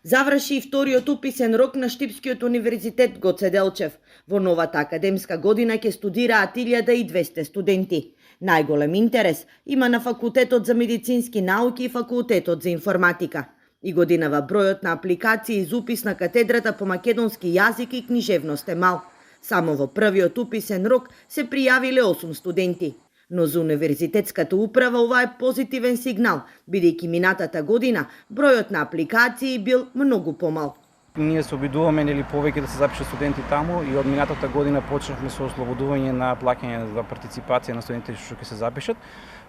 Заврши и вториот уписен рок на Штипскиот универзитет Гоце Делчев. Во новата академска година ќе студираат 1200 студенти. Најголем интерес има на Факултетот за медицински науки и Факултетот за информатика. И годинава бројот на апликации за упис на катедрата по македонски јазик и книжевност е мал. Само во првиот уписен рок се пријавиле 8 студенти. Но за универзитетската управа ова е позитивен сигнал, бидејќи минатата година бројот на апликации бил многу помал. Ние се обидуваме повеќе да се запишат студенти таму и од минатата година почнавме со ослободување на плаќање за партиципација на студентите што ќе се запишат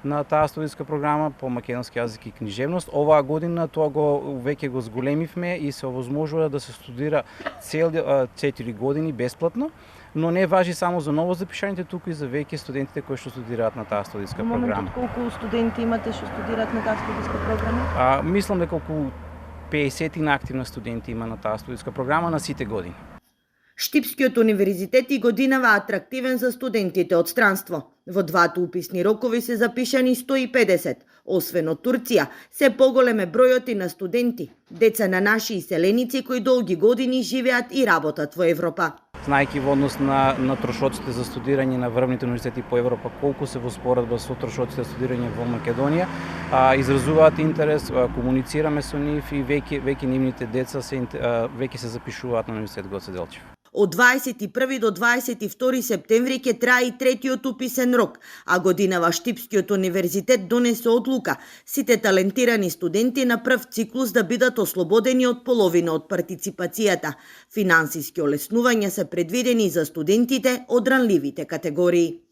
на таа студиска програма по македонски јазик и книжевност. Оваа година тоа веќе го зголемивме и се овозможува да се студира цел 4 години бесплатно, но не важи само за ново запишаните, туку и за веќе студентите кои што студираат на таа студиска програма. Колку студенти имате што студираат на таа студиска програма? Мислам дека околу 50 на активни студенти има на таа студиска програма на сите години. Штипскиот универзитет и годинава атрактивен за студентите од странство. Во двата уписни рокови се запишани 150. Освен од Турција, се поголем е бројот и на студенти, деца на наши иселеници кои долги години живеат и работат во Европа. Знаејќи во однос на трошоците за студирање на врвните универзитети по Европа, колку се во споредба со трошоците за студирање во Македонија, изразуваат интерес, комуницираме со нив и веќе нивните деца веќе се запишуваат на Универзитет Гоце Делчев. Од 21 до 22 септември ќе трае и третиот уписен рок, а годинава Штипскиот универзитет донесе одлука сите талентирани студенти на прв циклус да бидат ослободени од половина од партиципацијата. Финансиски олеснувања се предвидени за студентите од ранливите категории.